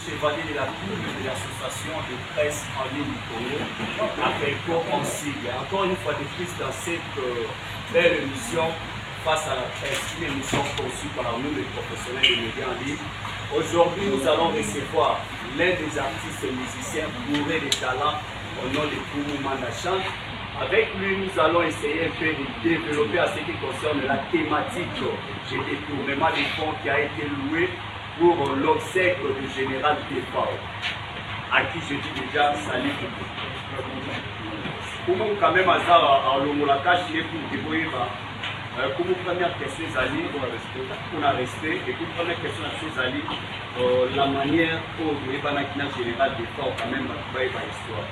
chevalier de la Cour de l'association de presse en ligne du Congo, avec Consigne. Encore une fois de plus dans cette belle émission face à la presse, une émission conçue par nous, les professionnels des médias en ligne. Aujourd'hui, nous allons recevoir l'un des artistes et musiciens bourrés de talent au nom de Koumou Mandachan. Avec lui, nous allons essayer un peu de développer à ce qui concerne la thématique du détournement des fonds qui a été loué pour l'obsèque du général Tefao, à qui je dis déjà salut. Koumou quand même à l'Omolaka, je l'ai pour débrouiller. Comme première question, Zali, on a resté. Et pour première question, Zali, la manière dont le général Tefao quand même va trouver l'histoire.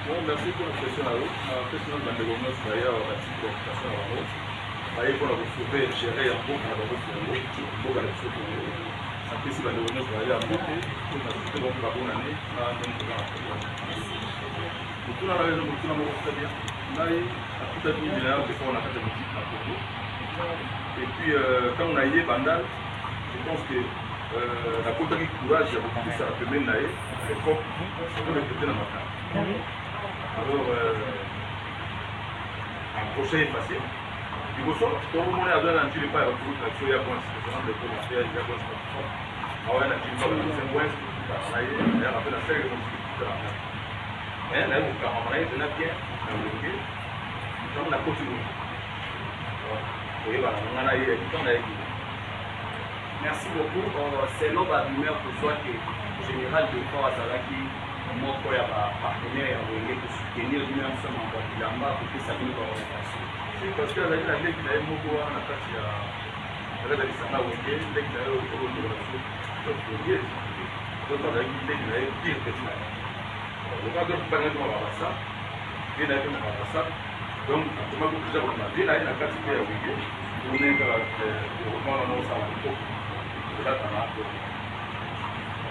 Bon, merci pour la question à vous. La question de Bandegomos, d'ailleurs, la petite préoccupation à vous. D'ailleurs, pour la retrouver, gérer un peu dans votre cerveau, pour la retrouver. Ça fait si Bandegomos va aller à monter, pour la retrouver donc la bonne année, là, donc, dans la première. Donc, tout le monde a très bien. Là, à tout à fait, il y a des fois, on a fait de la musique dans le Congo. Et puis, quand on a eu Bandal, je pense que la côte de courage, il y a beaucoup plus à la première année, à l'époque, on est peut-être dans ma carte. Alors, un projet est facile. Du coup, tout le monde a besoin d'un tuile pas à retrouver la tuile à point, c'est vraiment de commencer à dire quoi c'est pas. Ah ouais, la tuile pas à c'est moins, on a eu, on a fait la série de musique tout à l'heure. Mais là, on a eu de la pierre, on a eu, on a continué. Et voilà, on a eu, on a eu. Merci beaucoup. C'est l'homme à l'humeur pour soi que le général de Fort Azalaki. Moi, il y a un partenaire pour soutenir lui-même son emploi de l'amba pour que ça vienne dans l'orientation. C'est parce que la légende qui a beaucoup à la tâche, il y a la légende qui a eu au cours de la suite. Donc, il y a la légende qui a eu pire que ça. Le cas de Bangan va ça, il y a un ça. Donc, tout le monde déjà on a vu là, il y a un cas qui a eu on est dans le roman dans sa langue.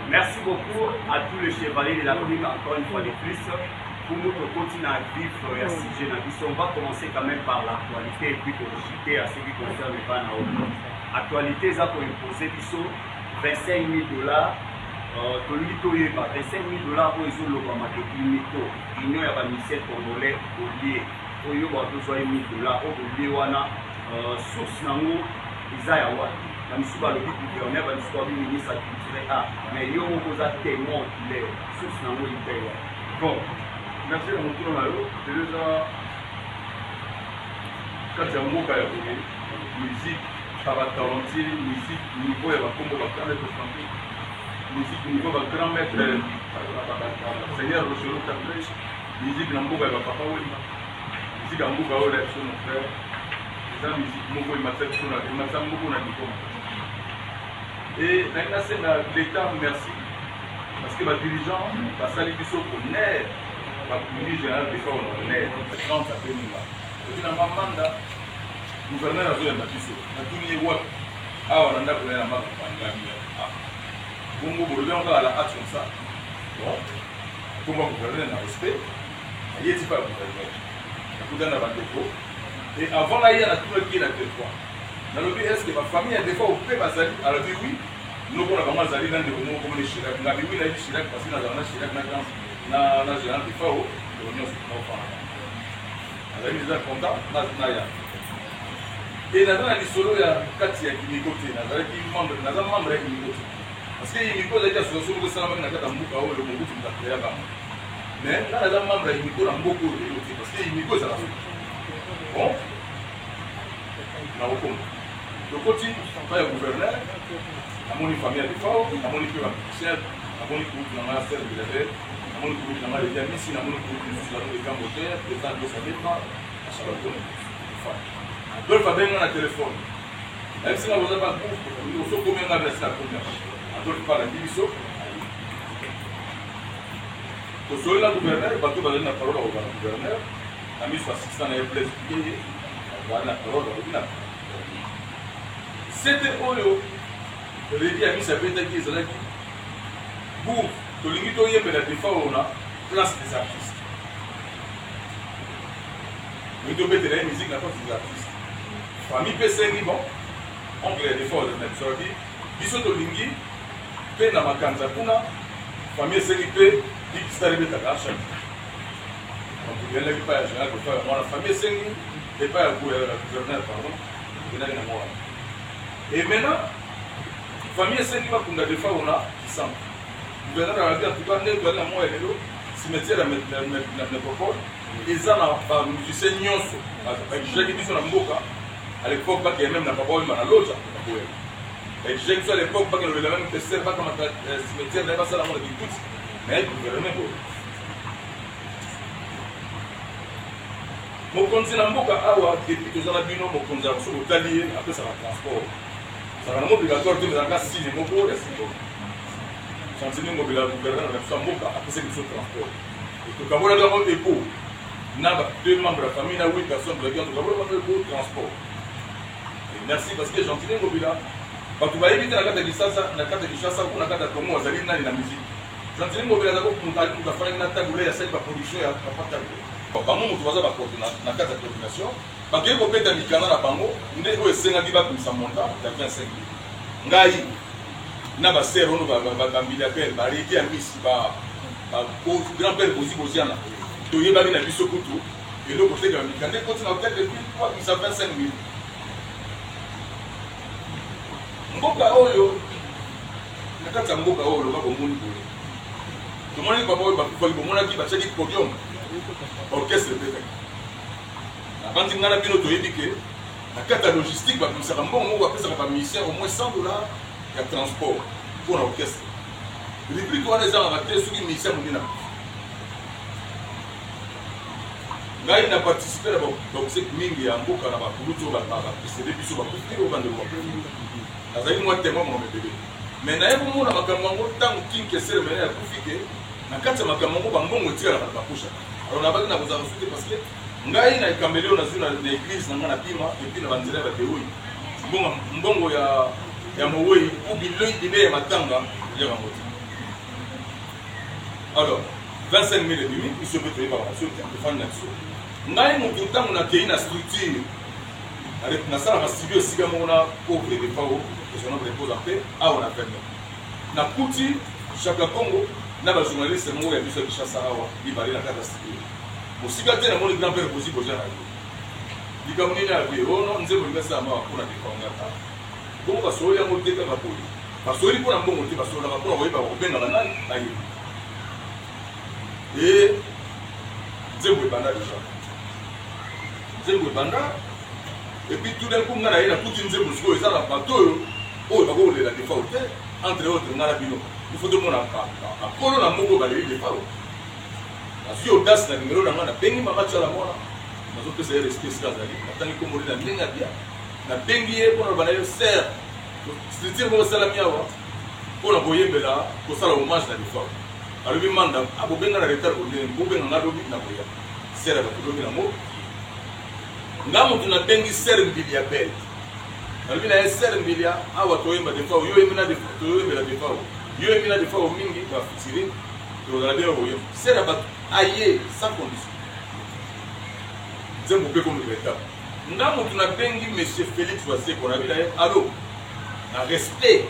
Merci beaucoup à tous les chevaliers de la Cour, encore une fois de plus. Pour nous continuer à vivre et à sujet, on va commencer quand même par l'actualité et puis pour chuter à ce qui concerne les Banao. L'actualité, ça pour imposer 25 000 $. Tolui toyeba 25 000 $ pour les olobama de Unito, Union ya ministère congolais au lié. Oyo ba besoin 1 000 $ au lié wana source nango izaya wati. La mission va le but gouverneur va l'histoire du ministre culturel mais il y a un témoin qui est source nango izaya. Bon, merci à mon tour là c'est déjà quand il y a un mot qui a musique, talenté, musique, niveau et va comme on va faire les chanter. Musique niveau va grand maître Seigneur Rochero Tablé, musique Namboga va papa Wema, musique Namboga Ola son frère, la musique Moko il m'a fait sur la Moko na Nico. Et maintenant c'est l'État merci parce que les dirigeants va saluer du saut pour nerf, va punir général des fois on nerf, quand ça fait nous là. Et puis dans ma mandat, gouverneur a joué un bâtisseur, a tout mis what, ah on a pour la marque Bongo Bolobé encore à la hâte comme ça. Bon, comment gouverner dans le respect, il n'y a pas de gouvernement. Il y a un défaut. Et avant là, il y a tout le qui est la fois. Dans le pays, est-ce que ma famille a des fois au fait Bazali? Alors oui, nous on a vraiment Zali dans des moments comme les Chirac. On a vu là, les Chirac parce que dans la Chirac, dans la général des fois, l'Union c'est pas au on a mis des contacts, dans la et dans la solo, il y a 4 qui est côté. Dans la membre, il y a parce que il faut déjà sur le salon na kata mbuka o le mbuku tutakuya kama mais là les membres ils miko na mboko parce que il miko ça bon na okom le côté pas le gouverneur à mon famille de fao à mon équipe chef à mon équipe na master de level à mon équipe na mal de ici na mon équipe sur le Cambodia président de sa défense à chaque fois donc fa benga na téléphone même si on va pas pour so combien on a laissé la première donc par la division que la gouverneur bateau va donner la parole au gouverneur a mis son assistant à place expliquer va la parole au gouverneur c'était oyo le dit a mis sa bête qui est là pour to limito yembe la défense on a place des artistes mais de mettre la musique la place des artistes famille P5 bon on crée des fois de mettre sur dit biso to lingi pe na makanza kuna famille esengi mpe dikisitali ebetaka chaque eleki pa ya général kofa ya mwana famille esengi epa ya gouverneur pardon enaki na mwana et maintenant famille esengi bakunda defa ona kisamba gouverneur alabi en tout cas nde ezali na mwa elelo cimetière ya métropole eza na bamusicien nyonso baexigaki biso na mboka à l'époque bakeye même na papa oyemba na loja bakoyeba baexigaki biso à l'époque bakelobela même peser bakamata cimetière naye basala mona kikuti mais gouvernement boye mokonzi na mboka awa depuis toza na bino mokonzi ya soki otali ye apesaka transport ezalaka nango obligatoire te ezalaka signe moko ya symbole chancelier mobila gouverneur na biso ya mboka apesaki biso transport tokabolaka yango depo na deux membres ya famille na 8 personnes tolaki tokabolaka yango depo transport merci parce que chancelier mobila bato bayebi te na kati ya kisasa na kati ya kishasa kuna kati ya kongo azali nani na musique chancelier mobila azali moto afanaki na tabule ya sali baproduction ya papa tabule bango moto baza bakoti na kati ya coordination bakei kopeta mikanda na bango nde oyo esengaki babimisa monta ya 25 ngai na basere ono bambiliapere bareki ya misi grand père bozi boziana toyebaki na biso kutu eloko tekaka mikanda ekoti na hotel depuis babimisa 25 000 mboka oyo na kati ya mboka oyo loba bomoni boye tomonaki papa oyo bakufaki bomonaki batiaki podium orchestre petaki nabandi ngai na bino toyebi ke na kati ya logistique babimisaka mbongo moko bapesaka bamusicien au moins $100 ya transport mpo na orchestre rubrique wana ezanga te soki musicien mondina ngai na participe na bamusiki mingi ya mboka na bakulutu oyo bapesede biso bakufi oyo bandeko bakufi nazali mwa témoin mona mebele mais naye komona makambo yango ntango kinkesere mene ya kufi ke na kati ya makambo yango bambongo etikalaka na bakushaka alors nabaki na kozala soute parce que ngai na ekambeli oyo nazwi na église na ngai na pima epuis na banzela ya bateoi mbongo ya mowei ou bile ya matanga eliaka yango te alors 25 000 et demi biso mpe toyebaka biso tefani na biso ngai motu ntango nakei na structure nasalaka studio esika moko na pauvre defao esonobre reposa mpe awa na ferme nakuti chaka congo na bajournaliste moko ya biso ya kishasa awa libale na kati ya studio mosika te namoni grand père bozi boja na yo likambo nini abe ono nzembo limesala mawa mpona defangaka bongo basoli yango te kaka boye basoli mpona mbongo te basolaka mpona koyebaka kobengaka nani nayebi e nzembo ebanda deja nzembo ebanda epuis tout d'un coup nga na ye nakuti nzembo sikoyo eza na bato oyo bakokolela defao te entre autres nga na bino ifo tomona akolo na moko baleli defao nazwi audace na nimero na nga nabengi mama tiala mwana nazopesa ye respect esika azali natangi komoli na ndenge ya bia nabengi ye mpona loba na ye ser structure moko esalami awa mpona koyembela kosala hommage na defao alobi manda abobenga na retard konene bobenga nga lobi na koya ser ya bato lobi nango nga motu nabengi ser mbili ya bele nalobi na ye ser mbili ya awa toyemba defao yo toyembela defao yo yembi na defao mingi bafutiri tozala bien koyemba ser ya bato aye sans condition nzembo mpe komi leta nga motu nabengi monsieur Félix Waseko nabi na ye alo na respect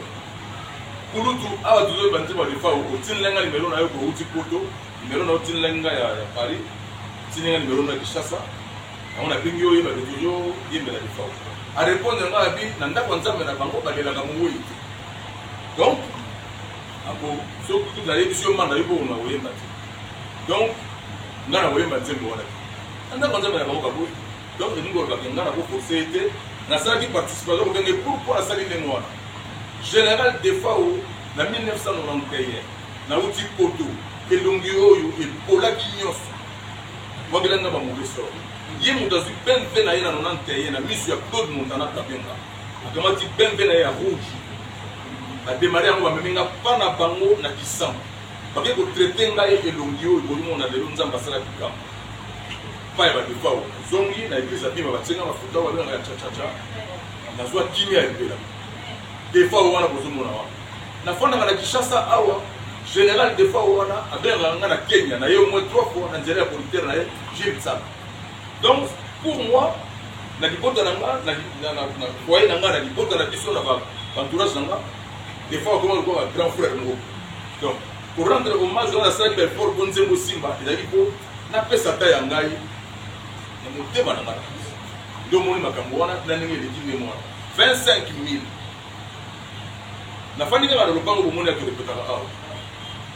kulutu awa tozoyeba nzembo ya defao otinelenga nimero na yo kouti poto nimero na otinelenga ya Paris tinelenga nimero na Kinshasa yango nabengi yo yeba deto yo yembela defao arépondre nga abi na ndako ya nzambe na bango balelaka mowei te donc ako soki tuti nayebi si yo manda yo mpo na koyemba te donc nga na koyemba nzembo wana te na ndako ya nzambe na bango kaboyi donc eningi olobaki nga na koforce ete nasalaki participation kobenge pourpo nasali ndenge wana général defao na 1991 nauti poto elongi oyo epolaki nyonso wakelanga bamauvais sort ye moto azwi benve na ye na 91 na miso ya Claude Montana Kabenga akamati benve na ye ya rouge ademare yango bameminga mpa na bango na kisamba bake kotraite ngai elongi oyo bolimona lelo nzambe asalaki kama mpa ya badefao zongi na eglise abima batienga mafuta babengaka ya chachacha nazwa kimi ya ebela defao wana bozomona wana nafandaka na Kinshasa awa général defao wana abengaka nga na Kenya na ye au moins 3 fois na nzela ya producteur na ye Gilles Tsaka. Donc pour moi na libota na nga na foyer na nga na libota na biso na entourage na nga des fois comment on grand frère mo donc pour rendre hommage à ça belle pour Nzembo Simba il a dit ko na pesa ta ya ngai na motema na ngala ndo moni makambo wana na ndenge le moi 25 000 na fandika na lopango bo moni ya répétera awa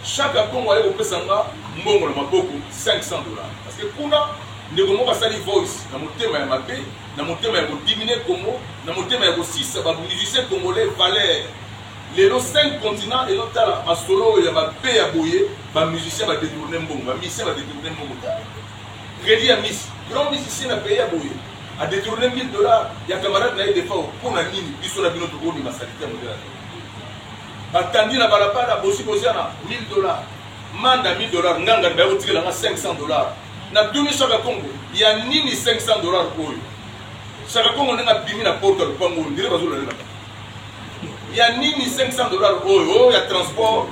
chaque Congo ayo pesa nga mbongo na maboko $500 parce que kuna ndeko moko asali voice na motema ya mabe na motema ya kodiminer Congo na motema ya kosisa ba musicien congolais valeur lelo 5 continents et l'autre ma solo ya mabe ya boye ba musicien ba détourner mbongo ba musicien ba détourner mbongo crédit ya miss grand musicien na pays ya boye a détourner $1000 ya camarade na des fois pour na nini biso na bino to ko ni masalite modela batandi na balabala bosi bosiana $1000 manda $1000 nganga ba yotikela nga $500 na dumi chaque Congo ya nini $500 oyo chaque Congo nga bimi na porte le pango ndire bazola lela ya nini $500 oyo ya transport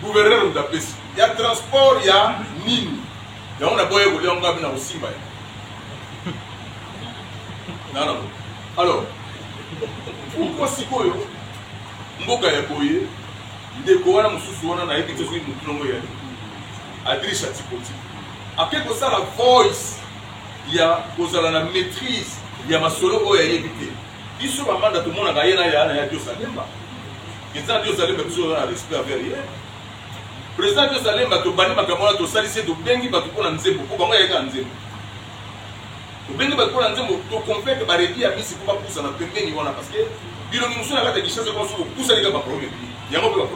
gouverneur de pesi ya transport ya nini ya on a boye ko le nga bina osimba non alors pourquoi sikoyo mboka ya boye ndeko wana mususu wana na yebi tsosi mutungo ya Adrisha Tipoti akeko sala voice ya kozala na maîtrise ya masolo oyo yebite biso bamanda to mona ga yena ya Dieu Salemba kisa Dieu Salemba biso na respect envers hier président Dieu Salemba to bani makamona to salise to bengi ba to kona nzembo ko bango yeka nzembo to bengi ba kona nzembo to compete ba redia misi ko ba pusa na pembeni wana parce que biro ni musuna kata kishaze kwa so pusa lika ba problème yango ba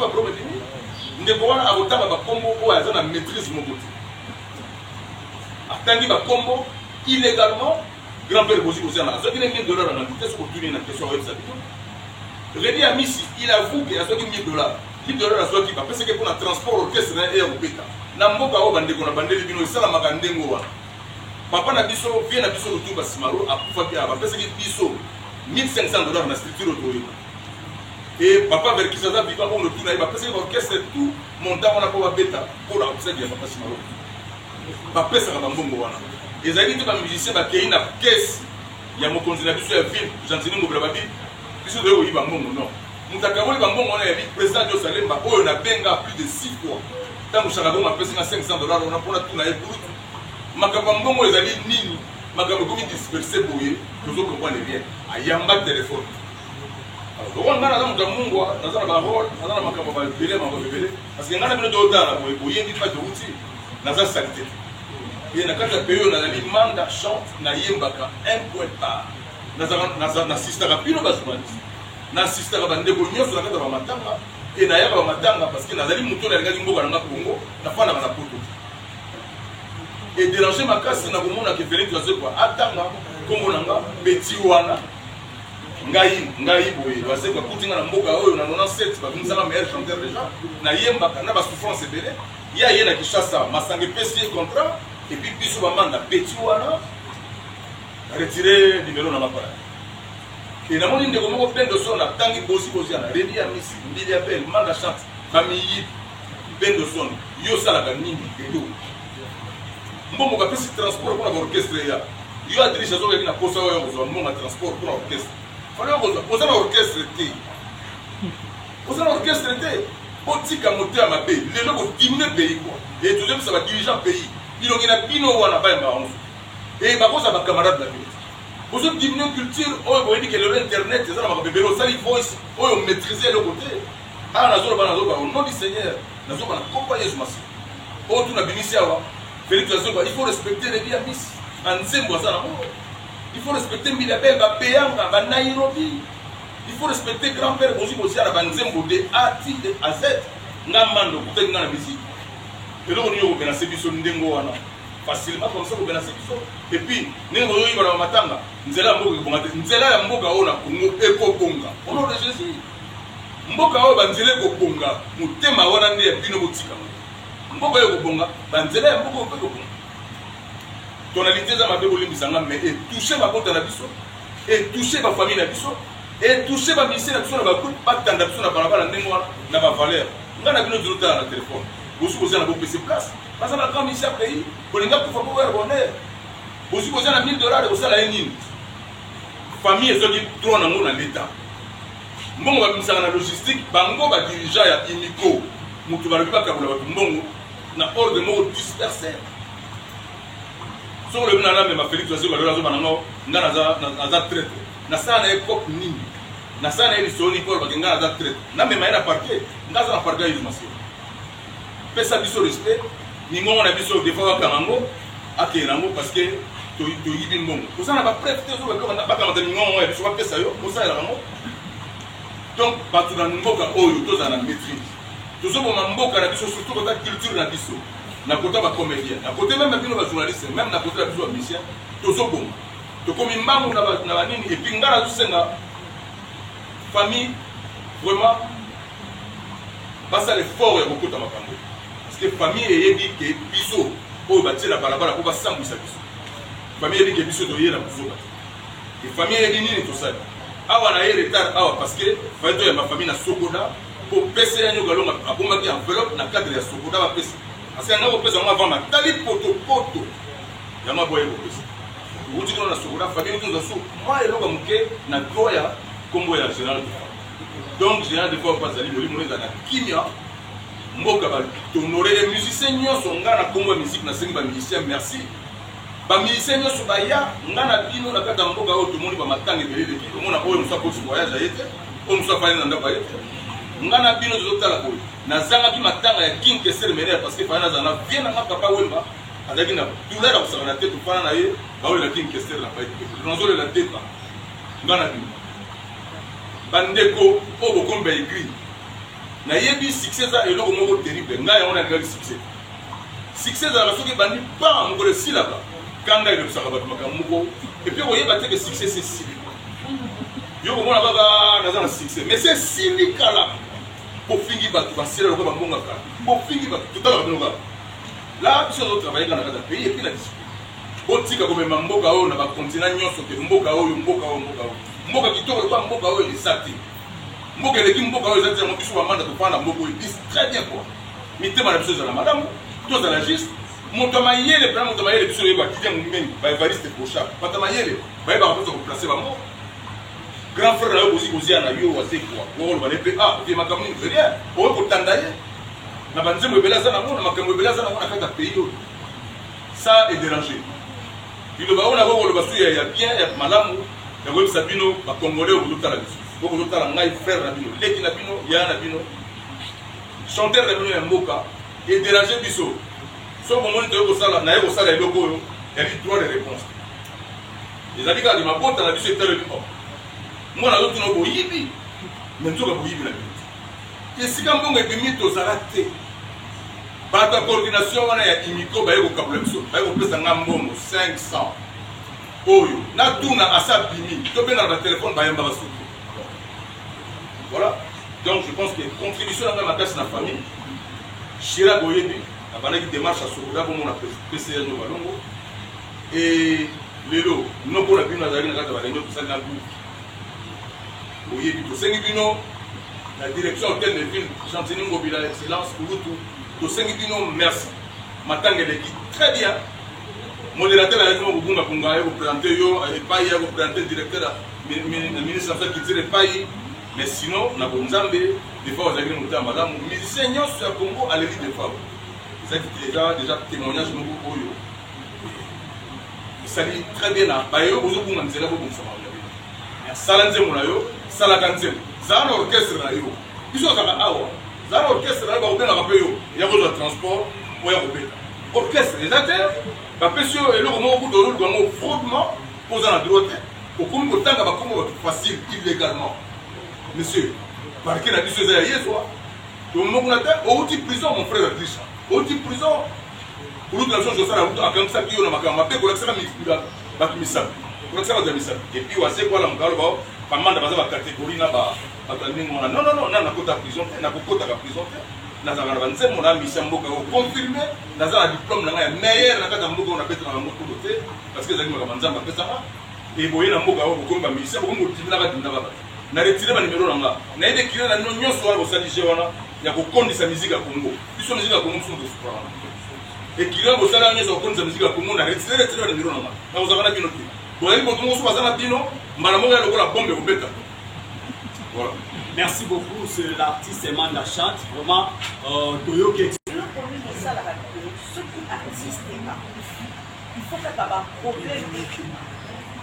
problème ndeko wana abotanga ba kombo ko aza na maîtrise moko atangi ba kombo illégalement grand-père Bosi Ozana ça qui n'est $1000 en vitesse pour tourner na question avec ça Redi Amisi il avoue que ça qui $1000 $1000 à soit qui parce que pour le transport orchestre na air opéta na mboka o bande ko na bande bino sala makandengo wa papa na biso vient na biso lutumba simaro akufa kia parce que biso $1500 na structure autorité et papa vers qui ça va vivre on le tourne parce que l'orchestre tout montant on a pas beta pour la ça dia papa simaro papa ça va mbongo wana ezali te ba musicien ba kei na caisse ya mokonzi na biso ya ville Gentini Ngobela babi biso de oyiba mbongo non mutaka woli ba mbongo na ya président de Salemba oyo na benga plus de 6 fois tango chaka bongo apesi na $500 on a pona tuna e brut makaba mbongo ezali nini makaba komi disperser boye tozo comprendre bien ayamba téléphone alors on ngana na mungu nazana ba rôle nazana makaba ba belé parce que ngana bino do dala boye ndi pa de uti naza salité et na kata peyo na li manda chante na yembaka un point par na sister rapino basumani na sister bandeko nyoso na kata ba matanga et na yaka ba matanga parce que nazali muto na ngali mboka na Congo na fana na poto et déranger ma casse na komona ke Félix Azekwa atanga kombo nanga petit wana ngai boye base kwa kutinga na mboka oyo na 97 ba binzala meilleur chanteur déjà na yembaka na ba souffrance belé ya yena Kishasa masange pesi contrat et puis biso bamanda petit wana retirer numéro na mapara et na moni ndeko moko plein de son na tangi bosi kozana Redi Amisi ndili appel manda chante famille plein de son yo sala ka nini edo mbongo ka pesi transport pour l'orchestre ya yo Adrisha zo na posa oyo zo mbongo transport pour l'orchestre fallait posa na orchestre te posa na orchestre te otika moto ya mabe lelo ko diminuer pays quoi et tout ça va dirigeant pays il y a bino wana ba mbaonzo et ba kosa ba camarade la vie vous avez diminué culture oh vous dit que l'internet c'est ça la mabe belo sali voice oh maîtriser le côté ah nazo ba au nom du Seigneur nazo ba accompagner Jumasi oh tu na binisia wa Félix Azekwa il faut respecter les biamis anzembo ça na il faut respecter Milabel ba Peyanga ba Nairobi il faut respecter grand-père Bosi aussi à banzembo de A à Z ngamando kutenga na musique et là on y a un biso ndengo wana facilement comme ça on a biso et puis nengo yo ibala matanga nzela mboka bonga nzela ya mboka ona Congo ekobonga au nom de Jésus mboka oyo banzela ekobonga mutema wana nde ya bino botika mboka yo ekobonga banzela ya mboka ekobonga tonalité za mabe bolimbisa nga mais et toucher ma compte na biso et toucher ma famille na biso et toucher ma mission na biso na ba groupe batanda biso na balabala ndengo wana na ba valeur ngana bino zuluta na téléphone vous posez la bonne place parce que la grande mission pays pour les gars pour pouvoir bonheur vous posez la $1000 de ça la ligne famille est dit trop dans l'état mbongo babimisaka na logistique bango badirigant ya imiko moto balobi bakabula bato mbongo na ordre moko disperser soki olobi nana mema félix wasi balobi azoba nango nga naza traite nasala na ye cope nini nasala na ye lisoni mpo olobaki nga naza traite namema ye na parquet nga aza na parquet ya information pesa biso respect ningongo na biso des fois bakanga yango akeye nango parce que toyibi mbongo kozala na bapreuve te bakamata ningongo ya biso bapesa yo kosalela yango donc bato na mboka oyo tozala na maîtrise tozoboma mboka na biso surtout kota culture na biso na kota bacomédien na kote même bino bajournaliste même na kote na biso bamisien tozoboma tokomi mbangu na banini epuis nga nazosenga famille vraiment basala effort ya kokota makambo parce que famille eyebi ke biso oyo batie na balabala mpo basambwisa biso famille eyebi ke biso toye na biso bato e famille eyebi nini tosali awa na ye retard awa parce que fai toyamba famille na sokoda mpo pesa ya nyoka longa abombaki enveloppe na cadre ya sokoda bapesa parce que yanga kopesa yango avant matali potopoto yango aboye kopesa outi kuna na sokoda famille tunza so mwa eloko moke na droit ya kombo ya général de fois donc général de fois bazali molimo eza na kimia mboka batonore les musiciens nyonso nga na kombo ya musique nasengi bamusicien merci bamusicien nyonso baya nga na bino na kati ya mboka oyo tomoni bamatanga ebele eleki omona oyo mosu akoti voyage aye te oyo mosu afali na ndako aye te nga na bino tozotala boye nazangaki matanga ya king keser menere parce que fali nazala na vie nanga papa wemba azalaki na douleur ya kosaka na te tofana na ye baolela king keser na paye nazolela teka nga na bino bandeko oyo bokomba egri nayebi succès eza eloko moko terrible ngai yango nalingaki succès ezalaka soki ebandi pa mokolo esilaka kanga elobisaka bato makambo moko epuis koyeba te ke succès sesili yo komona kaka naza na succès mais sesili kala bofingi bato basila lokola bambongaka bofingi bato totalaka bino kaka la biso ozotravaille kaka na kati ya pays epuis na discipline botika komema mboka oyo na bakontina nyonso te mboka oyo mboka kitoko lokola mboka oyo eza te mboka eleki mboka oyo eza te yango biso bamanda tofanda na mboka oyo bis très bien quoi mitema na biso ezala malamu tozala juste moto mayele mpena moto mayele biso oyeba kidien momeni baevariste pocha bato mayele bayebaka mposa koplace bango grand frère na yo kozia na yo wase kwa okoloba ne mpe oye makambo nini rien oye kotanda ye na banzembo ebele aza nango na makambo ebele aza nango na kati ya pays oyo ça est dérangé liloba oyo nako koloba so ya bien ya malamu ya koyebisa bino bacongolais oyo kozotala biso okozotala ngai frère na bino leki na bino ya na bino chanteur na bino ya mboka edérange biso so bomoni toye kosala naye kosala eloko oyo yali droit de réponse ezali kaka mabota na biso etalobi mwana azotuna boyibi me nzoka boyibi na bino esika mbongo ebimi tozala te bato ya coordination wana ya imiko baye kokabula biso baye kopesa nga mbongo 500 oyo natuna asa bimi tobengana batelefone bayembaka soki voilà donc je pense que contribution nanga makasi na famille Chirac oyebi abandaki démarche ya sokoda bomona pcr no balongo e lelo noko na bino azalaki na kati ya balenge tosali na groupe oyebi tosengi bino la direction hôtel de ville Chantini Ngobila excellence kulutu tosengi bino merci matanga eleki très bien modérateur ayaki mo kobunga kunga aye koprésente yo epai aye koprésente directeur ministre affaire culture epai mais sinon na bonzambe des fois ozalaki na motema malamu musicien nyonso ya Congo aleli des fois ezaki déjà témoignage moko oyo esali très bien na bayo ozobunga nzela bobongisa makambo sala nzembo na yo salaka nzembo zala na orchestre na yo biso ozalaka awa zala na orchestre na yo bakobengaka mpe yo ya kozwa transport oya kobeta orchestre eza te bapesi yo eloko moko kuta ozoluka yango fraudement mpo oza na droit te okomi kotanga bakombo bato facile illégalement monsieur parke na biso eza ya yezwa tomokuna te outi prison mon frère Adrisha outi prison kulutu na biso josala kutu akangisaki yo na makambo mabe kolakisaka bato misabi kolakisaka bato ya misabi epuis wase kwala mokalo bao bamanda baza bacatégorie na bato ya ndenge wana non na nakota prison te nakokotaka prison te nazalaka na banzembo na misa mboka oyo confirmé naza na diplôme na ngai ya meilleur na kati ya mboka oyo napetaka yango kulo te parce que ezalaki makambo nzambe apesaka eboye na mboka oyo bokomi bamisien bokomi kotiminaka dindaka bato na retire banimero na nga nayebi ekile na bino nyonso wana bosali je wana ya kokondisa miziki ya Congo biso miziki ya Congo biso tosuprana ekile bosala nyonso kokondisa miziki ya Congo na retire banimero na nga nakozaka na bino te boyali moto moko so baza na bino mbala moko ya lokola bombe kobeta voilà Merci beaucoup, c'est l'artiste Emanda Chante. Vraiment, Toyo qui est. Ceux qui artistes, il faut que tu aies un problème d'équipement.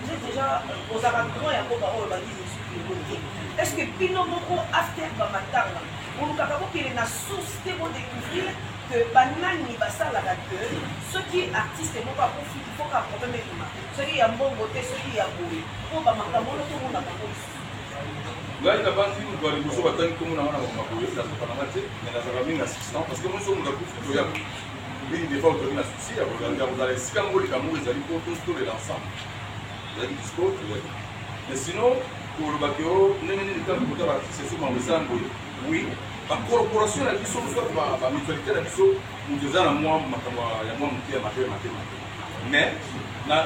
Vous êtes déjà aux arabes, et à Boba, est-ce que Pino Moko, after Bamatanga, on nous a qu'il y a une source de découvrir que Banani Bassa la radio, ceux qui artistes, il faut qu'un problème d'équipement. Ceux qui ont bon côté, ceux qui ont beau. Pour Bamatanga, tout le monde a beau. Là, il a pas dit que nous allons faire des choses comme assistant parce que nous sommes dans le groupe. Il des fois, on a un souci, vous allez si quand vous les camours, ils allaient pour tous les l'ensemble. Vous avez dispo, mais sinon, pour le bateau, nous avons des temps de côté c'est souvent le sang. Oui, la corporation, la mission, la mutualité, la mission, nous disons à moi, il y a moins de mais la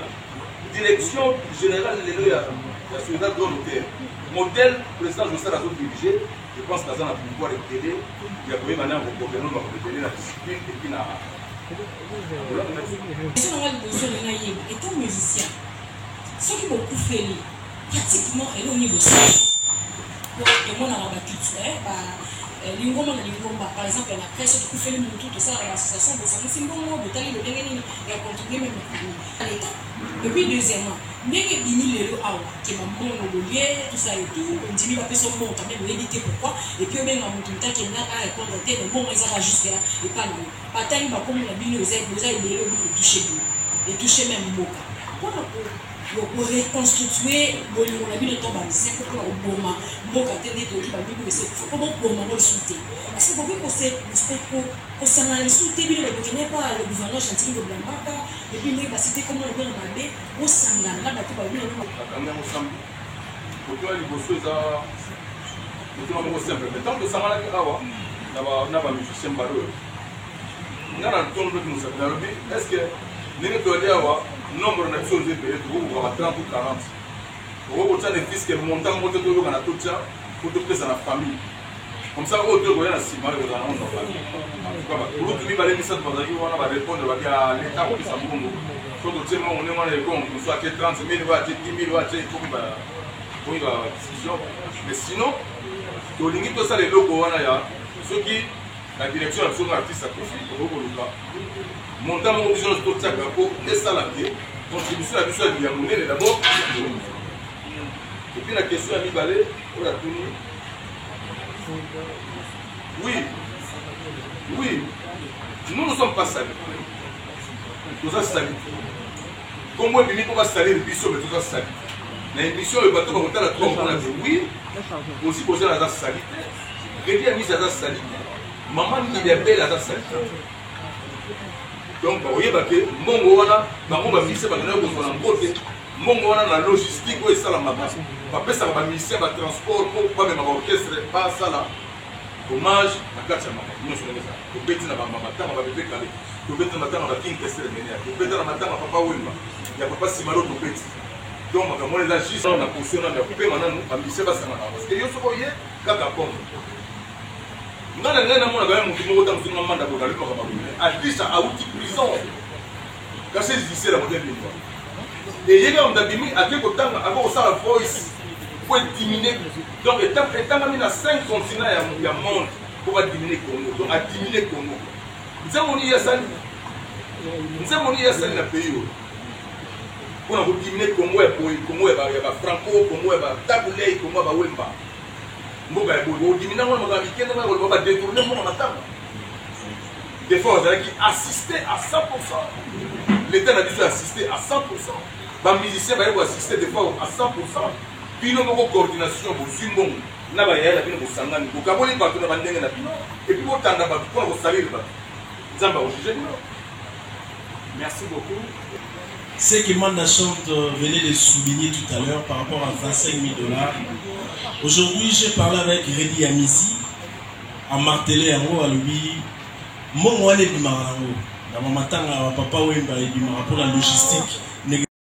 direction générale de la société de l'hôtel, modèle président de la zone dirigée, je pense que ça a pouvoir aider, il y a quand même maintenant au gouvernement de la discipline et puis la. Étant musicien, ceux qui beaucoup fait pratiquement et au niveau de ça, et moi dans la culture, par exemple, la presse qui fait le tout ça, l'association de santé, c'est un bon mot de tailler le dernier et à contribuer même à l'État. Et puis deuxièmement, bien que Bini le a qui m'a bon le lien, tout ça et tout, on dit qu'il va faire son bon, quand même l'éditer pourquoi, et puis même en tout temps qui est là à répondre à tel bon, ils ont juste et pas nous. Pas tant il va comme la Bini aux aides, nous a aidé le toucher et toucher même Moka. Pour reconstituer la vie de ton c'est pour le moment Moka télé de qui va lui c'est pour le moment le soutenir. Est-ce que vous pensez pour s'analyser le début de le pas le gouvernement chantier de Blanca et puis il va citer comment le gouvernement va au Sangana là ba tout va bien on ensemble pour toi les bosses ça c'est un simple mais tant que ça m'a la awa na ba musicien baro na na ton de nous ça est-ce que n'est pas dire awa nombre de choses payées pour 30 ou 40 pour vous des fils qui montent en moto de la tout ça pour tout ça la famille comme ça au deux voyons si mal dans on va pour tout bien les ça on va répondre à l'état où ça bongo faut que tu on est moins les comptes soit que 30 000 watts 10 000 watts pour une discussion mais sinon au limite tout ça les locaux on a ceux qui la direction de son artiste a profité pour le cas montant mon vision de tout ça pour et ça la vie contribution à l'histoire du Yamoulé d'abord et puis la question à Mibalé pour la tournée oui nous ne sommes pas salés nous sommes salés comme moi on va salir le biseau mais tout ça salé l'émission le bateau va monter la trompe oui aussi poser la date salée Rédi a mis la date salée maman il est belle la date salée donc vous voyez que mongo wana bango ba ministère ba na ko na ngote mongo wana na logistique ou ça la mabase ba pesa ba ministère ba transport pour pas même orchestre pas ça là hommage na kacha mama nous sommes ça ko beti na ba matanga ba bebe kale ko beti na matanga ba king tester menia ko beti na matanga papa wemba ya papa simalo to beti donc ba mo la juste na position na pe mananu ba ministère ba sana parce que yo soko ye kaka pom ngana ngana mona ga mu kimo ta mfuma manda ko dali ko ba artiste a outil prison kasi zisela modèle ni quoi et yega on dabimi a ke ko tanga a ko sa voice pour diminuer donc étant mis dans 5 continents ya monde pour va diminuer Congo donc a diminuer Congo nzamoni ya sali na pays pour diminuer Congo ya ba franco Congo ya ba tabulei Congo ba wemba mboka ya bobo dimina mwana maka mikende mwana ba détourner mwana matanga des fois vous allez assister à 100% l'état n'a dû assister à 100% ba musicien ba yebo assister des fois à 100% bino moko coordination bo zimbongo na ba yala bino bosangani ko kaboli bato na bandenge na bino et puis botanda ba ko ko salir ba zamba o juger bino. Merci beaucoup. Ce que Manda Chante venait de souligner tout à l'heure par rapport à $25 000. Aujourd'hui, j'ai parlé avec Rédi Amizi, à marteler en haut à lui. Mon moi, les bimarango. Dans mon matin, papa Wemba et bimara pour la logistique.